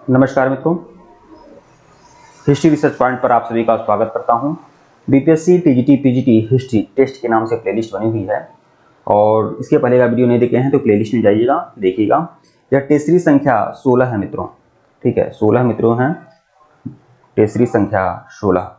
नमस्कार मित्रों, history research point पर आप सभी का स्वागत करता हूं। BPSC TGT PGT history test के नाम से प्लेलिस्ट बनी हुई है और इसके पहले का वीडियो नहीं देखे हैं तो प्लेलिस्ट में जाइएगा, देखिएगा। यह टेस्ट सीरीज संख्या 16 है मित्रों, ठीक है। 16 मित्रों हैं, टेस्ट सीरीज संख्या 16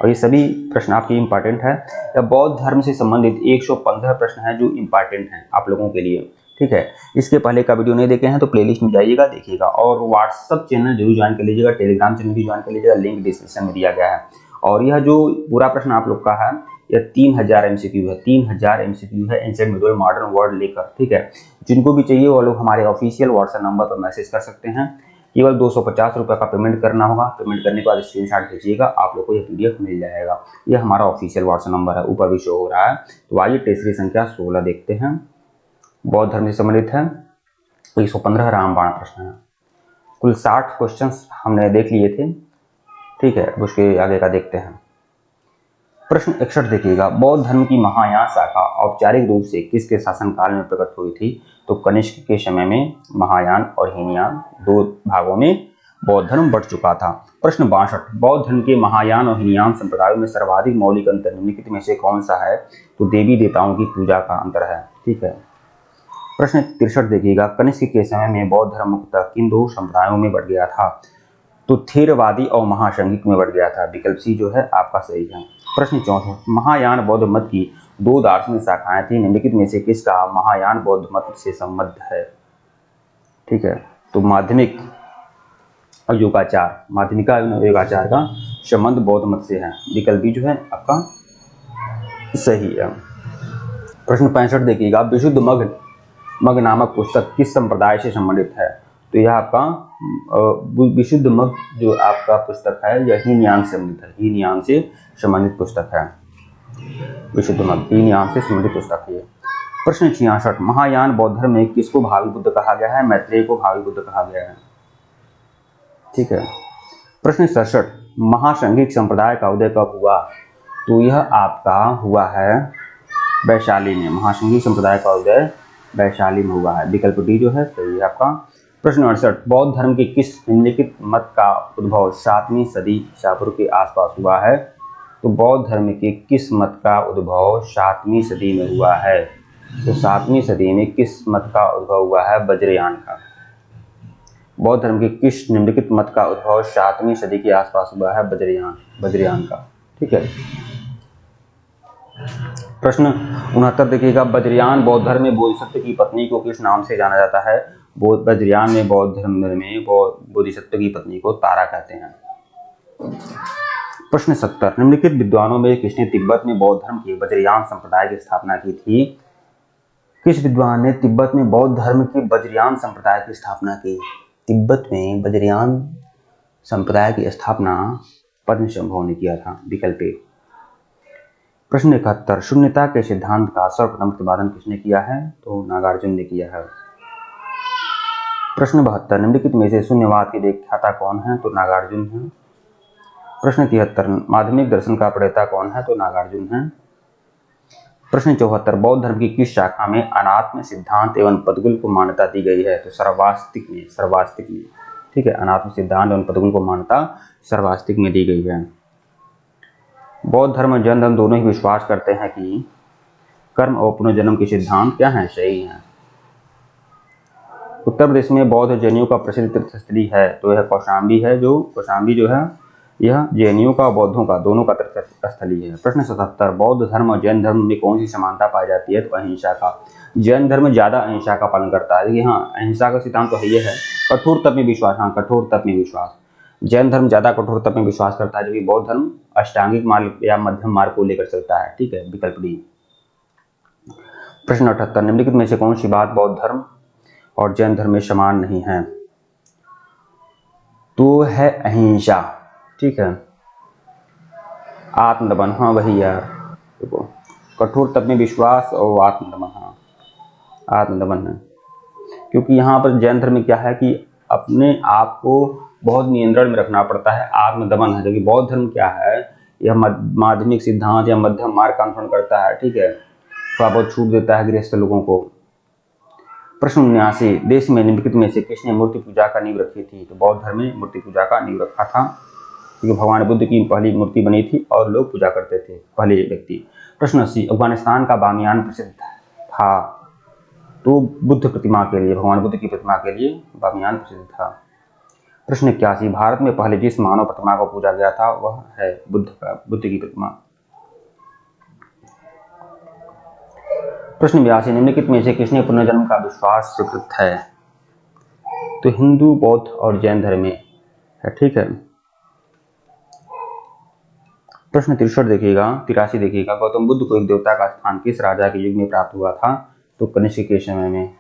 और ये सभी प्रश्न आपके इम्पॉर्टेंट है। यह बौद्ध धर्म से संबंधित 115 प्रश्न हैं जो इम्पॉर्टेंट हैं आप लोगों के लिए, ठीक है। इसके पहले का वीडियो नहीं देखे हैं तो प्लेलिस्ट में जाइएगा, देखिएगा। और व्हाट्सअप चैनल जरूर ज्वाइन कर लीजिएगा, टेलीग्राम चैनल भी ज्वाइन कर लीजिएगा, लिंक डिस्क्रिप्शन में दिया गया है। और यह जो पूरा प्रश्न आप लोग का है, यह 3000 MCQ है, 3000 MCQ है एंशिएंट मिडल मॉडर्न वर्ल्ड लेकर, ठीक है। जिनको भी चाहिए वो लोग हमारे ऑफिशियल व्हाट्सएप नंबर पर मैसेज कर सकते हैं। केवल 250 रुपये का पेमेंट करना होगा। पेमेंट करने के बाद स्क्रीनशॉट भेजिएगा, आप लोग को यह PDF मिल जाएगा। यह हमारा ऑफिशियल व्हाट्सएप नंबर है, ऊपर भी शो हो रहा है। तो आइए टेस्ट सीरीज संख्या 16 देखते हैं। बौद्ध धर्म से संबंधित है, 115 रामबाण प्रश्न है। कुल 60 क्वेश्चंस हमने देख लिए थे, ठीक है। उसके आगे का देखते हैं। प्रश्न 61 देखिएगा, बौद्ध धर्म की महायान शाखा औपचारिक रूप से किसके शासनकाल में प्रकट हुई थी? तो कनिष्क के समय में महायान और हीनयान दो भागों में बौद्ध धर्म बढ़ चुका था। प्रश्न 62, बौद्ध धर्म के महायान और हीनयान संप्रदायों में सर्वाधिक मौलिक अंतर निम्नलिखित में से कौन सा है? तो देवी देवताओं की पूजा का अंतर है, ठीक है। प्रश्न 63 देखिएगा, कनिष्क के समय में बौद्ध धर्म मुख्यतः किन दो संप्रदायों में बढ़ गया था? तो थेरवादी और महाशंगिक में बढ़ गया था। विकल्प सी जो है आपका सही है। प्रश्न 64, महायान बौद्ध मत की दो दार्शनिक शाखाएं थी, निम्नलिखित में से किसका महायान बौद्ध मत से संबद्ध है? ठीक है, तो माध्यमिक और योगाचार, माध्यमिका और योगाचार का संबंध बौद्ध मत से है। विकल्प बी जो है आपका सही है। प्रश्न 65 देखिएगा, विशुद्ध मग नामक पुस्तक किस संप्रदाय से संबंधित है? तो यह आपका विशुद्ध मग जो आपका पुस्तक है यह हीनयान से संबंधित है, हीनयान से संबंधित पुस्तक है। विशुद्ध मग हीनयान से संबंधित पुस्तक है। प्रश्न 66, महायान बौद्ध धर्म में किसको भावी बुद्ध कहा गया है? मैत्रेय को भावी बुद्ध कहा गया है, ठीक है। प्रश्न 67, महाशंगिक संप्रदाय का उदय कब हुआ? तो यह आपका हुआ है वैशाली में। महाशंगिक संप्रदाय का उदय वैशाली में हुआ है। विकल्प डी जो है सही है आपका। प्रश्न 68, बौद्ध धर्म के किस निम्नलिखित मत का उद्भव 7वीं सदी ईसा पूर्व के आसपास हुआ है? तो बौद्ध धर्म के किस मत का उद्भव 7वीं सदी में हुआ है? तो 7वीं सदी में किस मत का उद्भव हुआ है? वज्रयान का। बौद्ध धर्म के किस निम्नलिखित मत का उद्भव 7वीं सदी के आसपास हुआ है? वज्रयान का, ठीक है। प्रश्न 69 देखिएगा, वज्रयान बौद्ध धर्म में बोधिसत्व की पत्नी को किस नाम से जाना जाता है? वज्रयान में बौद्ध धर्म में बोधिसत्व की पत्नी को तारा कहते हैं। प्रश्न 70, निम्नलिखित विद्वानों में किसने तिब्बत में बौद्ध धर्म के वज्रयान संप्रदाय की स्थापना की थी? किस विद्वान ने तिब्बत में बौद्ध धर्म के वज्रयान संप्रदाय की स्थापना की? तिब्बत में वज्रयान संप्रदाय की स्थापना पद्मशंभु ने किया था। विकल्प ए। प्रश्न 71, शून्यता के सिद्धांत का सर्वप्रथम प्रतिपादन किसने किया है? तो नागार्जुन ने किया है। प्रश्न 72, निम्नलिखित में से शून्यवाद के व्याख्याता कौन है? तो नागार्जुन है। प्रश्न 73, माध्यमिक दर्शन का प्रणेता कौन है? तो नागार्जुन है। प्रश्न 74, बौद्ध धर्म की किस शाखा में अनात्म सिद्धांत एवं पदगुल को मान्यता दी गई है? तो सर्वास्तिक में, ठीक है। अनात्म सिद्धांत एवं पदगुल को मान्यता सर्वास्तिक में दी गई है। बौद्ध धर्म और जैन धर्म दोनों ही विश्वास करते हैं कि कर्म और पुनर्जन्म के सिद्धांत क्या हैं? सही हैं। उत्तर प्रदेश में बौद्ध जैनियों का प्रसिद्ध तीर्थस्थली है, तो यह कौशाम्बी है। कौशाम्बी जो है यह जैनियों का और बौद्धों का दोनों का तीर्थस्थली है। प्रश्न 77, बौद्ध धर्म और जैन धर्म में कौन सी समानता पाई जाती है? तो अहिंसा का। जैन धर्म ज्यादा अहिंसा का पालन करता है। हाँ, अहिंसा का सिद्धांत तो है ये है। कठोर तप में विश्वास, हाँ कठोर तप में विश्वास। जैन धर्म ज्यादा कठोर तप में विश्वास करता है, जबकि बौद्ध धर्म अष्टांगिक मार्ग या मध्यम मार्ग को लेकर चलता है, ठीक है। विकल्प डी। प्रश्न 78, निम्नलिखित में से कौन सी बात बौद्ध धर्म और जैन धर्म में समान नहीं है? तो है अहिंसा, ठीक है। आत्मदमन, हाँ वही यार, देखो कठोर तप में विश्वास और आत्मदमन, हाँ आत्मदमन है। क्योंकि यहाँ पर जैन धर्म में क्या है कि अपने आप को बहुत नियंत्रण में रखना पड़ता है, आत्मदमन है। जबकि बौद्ध धर्म क्या है, यह माध्यमिक सिद्धांत या मध्यम मार्ग का अनुसरण करता है, ठीक है। थोड़ा बहुत छूट देता है गृहस्थ लोगों को। प्रश्न 79, देश में निम्नलिखित में से किसने मूर्ति पूजा का नींव रखी थी? तो बौद्ध धर्म में मूर्ति पूजा का नींव रखा था, क्योंकि भगवान बुद्ध की पहली मूर्ति बनी थी और लोग पूजा करते थे, पहले व्यक्ति। प्रश्न 80, अफगानिस्तान का बामियान प्रसिद्ध था? तो बुद्ध प्रतिमा के लिए, भगवान बुद्ध की प्रतिमा के लिए बामियान प्रसिद्ध था। प्रश्न 81, भारत में पहले जिस मानव प्रतिमा को पूजा गया था वह है बुद्ध की प्रतिमा। प्रश्न 82, निम्नलिखित में से किसने पुनर्जन्म का विश्वास स्वीकृत है? तो हिंदू, बौद्ध और जैन धर्म में है, ठीक है। प्रश्न 63 देखिएगा, 83 देखिएगा, गौतम बुद्ध को एक देवता का स्थान किस राजा के युग में प्राप्त हुआ था? तो कनिष्क के समय में।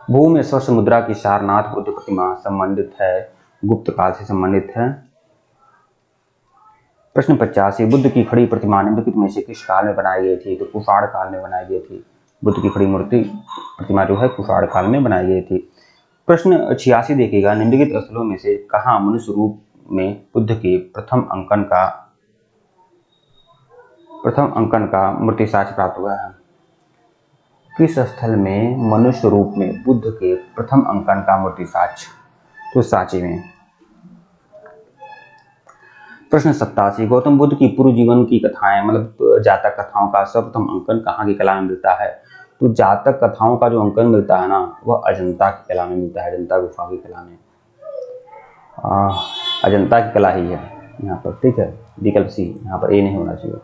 भूमि में स्वस्थ मुद्रा की सारनाथ बुद्ध प्रतिमा संबंधित है, गुप्त काल से संबंधित है। प्रश्न 85, बुद्ध की खड़ी प्रतिमा निम्नलिखित में से किस काल में बनाई गई थी? तो कुषाण काल में बनाई गई थी। बुद्ध की खड़ी मूर्ति प्रतिमा जो है कुषाण काल में बनाई गई थी। प्रश्न 86 देखिएगा, निम्नलिखित स्थलों में से कहाँ मनुष्य रूप में बुद्ध के प्रथम अंकन का मूर्ति साक्ष्य प्राप्त हुआ है? किस स्थल में मनुष्य रूप में बुद्ध के प्रथम अंकन का मूर्ति साक्ष्य? तो सांची में। प्रश्न 87, गौतम बुद्ध की पूर्व जीवन की कथाएं, मतलब जातक कथाओं का सर्वप्रथम अंकन कहाँ की कला में मिलता है? तो जातक कथाओं का जो अंकन मिलता है ना, वह अजंता की कला में मिलता है, अजंता गुफा की कला में। अजंता की कला ही है यहाँ पर, ठीक है। विकल्प सी, यहाँ पर ए नहीं होना चाहिए।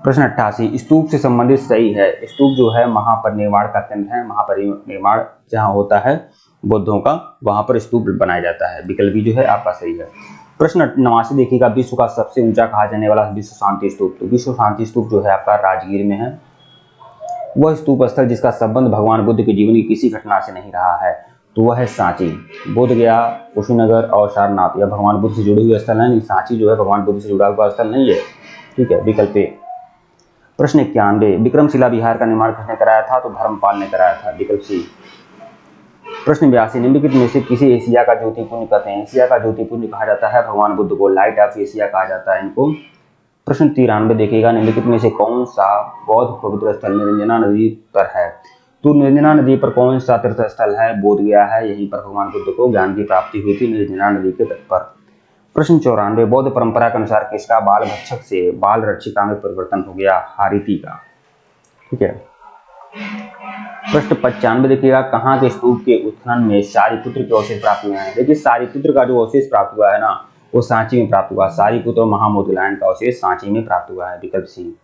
प्रश्न 88, स्तूप से संबंधित सही है? स्तूप जो है महापरिनिर्वाण का केंद्र है, महापरिनिर्वाण जहाँ होता है बुद्धों का, वहां पर स्तूप बनाया जाता है। विकल्प भी जो है आपका सही है। प्रश्न 89 देखिएगा, विश्व का सबसे ऊंचा कहा जाने वाला विश्व शांति स्तूप। तो विश्व शांति स्तूप जो है आपका राजगीर में है। वह स्तूप स्थल जिसका संबंध भगवान बुद्ध के जीवन की किसी घटना से नहीं रहा है, तो वह है सांची। बोधगया, कुशीनगर और सारनाथ, यह भगवान बुद्ध से जुड़े हुए स्थल है। सांची जो है भगवान बुद्ध से जुड़ा हुआ स्थल नहीं है, ठीक है। विकल्प ए। प्रश्न 91, विक्रमशिला विहार का निर्माण किसने कराया था? तो धर्मपाल ने कराया था। विकल्प सी। प्रश्न 82, निम्नलिखित में से किसी एशिया का ज्योतिपुंज कहते हैं? एशिया का ज्योतिपुंज कहा जाता है भगवान बुद्ध को, लाइट ऑफ एशिया कहा जाता है इनको। प्रश्न 93 देखिएगा, निम्नलिखित में से कौन सा बौद्ध पवित्र स्थल निरंजना नदी पर है? तो निरंजना नदी पर कौन सा तीर्थ स्थल है? बोधगया है, यहीं पर भगवान बुद्ध को ज्ञान की प्राप्ति हुई थी, निरंजना नदी के तट पर। प्रश्न 94, बौद्ध परंपरा के अनुसार किसका बाल भक्षक से बाल रक्षिका में परिवर्तन हो गया? हारिति का, ठीक है। प्रश्न 95 देखिएगा, कहाँ के स्तूप के उत्खनन में सारिपुत्र के अवशेष प्राप्त हुए हैं? देखिए सारिपुत्र का जो अवशेष प्राप्त हुआ है ना, वो सांची में प्राप्त हुआ। सारिपुत्र और महामोदगलायन का अवशेष सांची में प्राप्त हुआ है। विकल्प सी।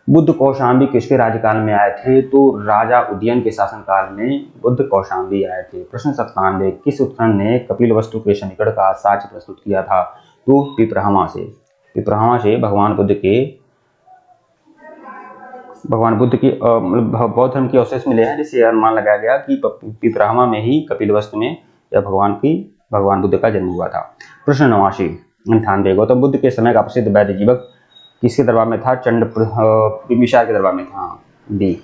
बुद्ध कौशाम्बी किसके राज्यकाल में आए थे? तो राजा उदयन के शासनकाल में बुद्ध कौशाम्बी आए थे। प्रश्न 97, किस उत्खनन ने कपिलवस्तु के सन्निकट का साक्ष्य प्रस्तुत किया था? तो पिपरामा से। पिपरामा से भगवान बुद्ध के मतलब बौद्ध धर्म के अवशेष मिले हैं, जिससे अनुमान लगाया गया कि पिपरामा में ही कपिलवस्तु में यह भगवान बुद्ध का जन्म हुआ था। प्रश्न 98, गौतम बुद्ध के समय का प्रसिद्ध वैद्य जीवक किसके दरबार में था? बिंबिसार के दरबार में था। बी।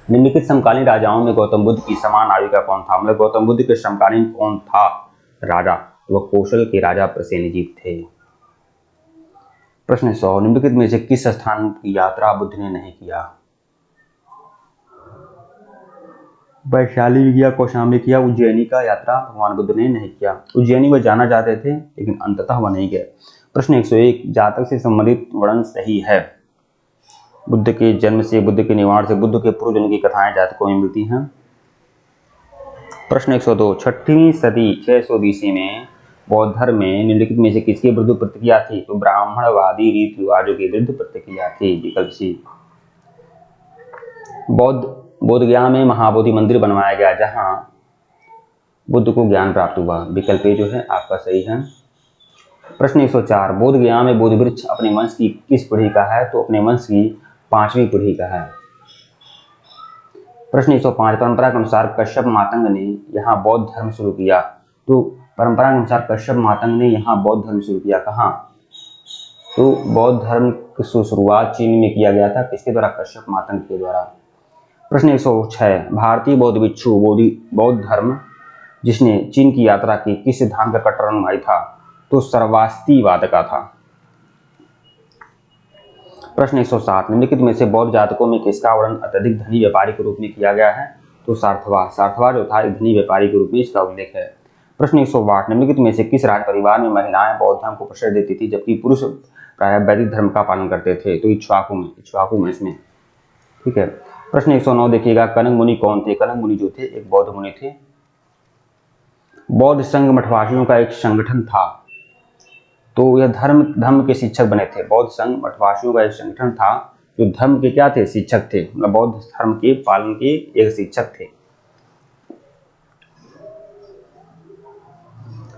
निम्नलिखित समकालीन राजाओं में गौतम बुद्ध की समान आयु का कौन था? मतलब गौतम बुद्ध के समकालीन कौन था राजा? वह कौशल के राजा प्रसेनजीत थे। प्रश्न 100, निम्नलिखित में से किस स्थान की यात्रा बुद्ध ने नहीं किया? वैशाली भी किया, कौशाम्बी किया, उज्जैनी का यात्रा भगवान बुद्ध ने नहीं किया। उज्जैनी वह जाना चाहते थे लेकिन अंततः वह नहीं गए। प्रश्न 101, जातक से संबंधित वर्णन सही है? बुद्ध के जन्म से, बुद्ध के निर्वाण से, बुद्ध के पूर्व जन्म की कथाएं जातकों में मिलती हैं। प्रश्न 102, 6वीं सदी 600 BC में बौद्ध धर्म में निम्नलिखित में से किसके विरुद्ध प्रतिक्रिया थी? तो ब्राह्मणवादी रीति रिवाजों के विरुद्ध प्रतिक्रिया थी। विकल्प सी। बोधगया में महाबोधि मंदिर बनवाया गया, जहां बुद्ध को ज्ञान प्राप्त हुआ। विकल्प ए जो है आपका सही है। प्रश्न 104, बोधगया में बोधि वृक्ष अपने वंश की किस पीढ़ी का है? तो अपने वंश की 5वीं पीढ़ी का है। प्रश्न 105, परंपरा के अनुसार कश्यप मातंग ने यहाँ बौद्ध धर्म शुरू किया। तो परंपरा के अनुसार कश्यप मातंग ने यहाँ बौद्ध धर्म शुरू किया, कहाँ? तो बौद्ध धर्म की शुरुआत चीन में किया गया था। किसके द्वारा? कश्यप मातंग के द्वारा। प्रश्न 106, भारतीय बौद्ध भिक्षु बौद्ध धर्म जिसने चीन की यात्रा की किस सिद्धांत का कट्टर अनुयायी था? तो सर्वास्तिवाद का था। प्रश्न 107, निम्नलिखित में से बौद्ध जातकों में किसका वर्णन अत्यधिक धनी व्यापारी के रूप में किया गया है? तो सार्थवा जो था एक धनी व्यापारी के रूप में इसका उल्लेख है। प्रश्न 108, निम्नलिखित में से किस राज परिवार में महिलाएं बौद्ध धर्म को प्रश्रय देती थी जबकि पुरुष प्रायः वैदिक धर्म का पालन करते थे? तो इक्ष्वाकु में इसमें, ठीक है। प्रश्न 109 देखिएगा, कनक मुनि कौन थे? कनक मुनि जो थे एक बौद्ध मुनि थे। बौद्ध संघ मठवासियों का एक संगठन था, तो यह धर्म के शिक्षक बने थे। बौद्ध संघ मठवासियों का एक संगठन था जो धर्म के क्या थे? शिक्षक थे, मतलब बौद्ध धर्म के पालन के एक शिक्षक थे।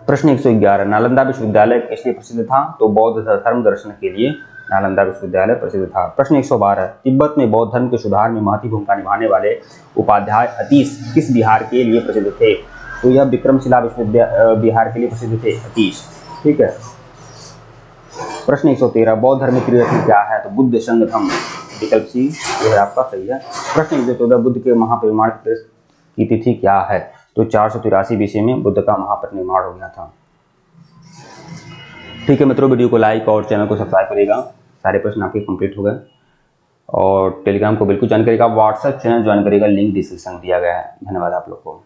प्रश्न 111, नालंदा विश्वविद्यालय किस लिए प्रसिद्ध था? तो बौद्ध धर्म दर्शन के लिए नालंदा विश्वविद्यालय प्रसिद्ध था। प्रश्न 112, तिब्बत में बौद्ध धर्म के सुधार में महत्वपूर्ण भूमिका निभाने वाले उपाध्याय अतीश किस बिहार के लिए प्रसिद्ध थे? तो यह विक्रमशिला विश्वविद्यालय बिहार के लिए प्रसिद्ध थे अतीश, ठीक है। प्रश्न 113, बौद्ध धर्म की त्रिरत्न क्या है? तो बुद्ध संघ धम्म, विकल्प सी जो है आपका सही है। प्रश्न 114, बुद्ध के महापरिनिर्वाण की तिथि क्या है? तो 483 BC में बुद्ध का महापरिनिर्वाण हो गया था। ठीक है मित्रों, वीडियो को लाइक और चैनल को सब्सक्राइब करिएगा। सारे प्रश्न आपके कंप्लीट हो गए और टेलीग्राम को बिल्कुल ज्वाइन करिएगा, व्हाट्सएप चैनल ज्वाइन करिएगा, लिंक डिस्क्रिप्शन में दिया गया है। धन्यवाद आप लोग को।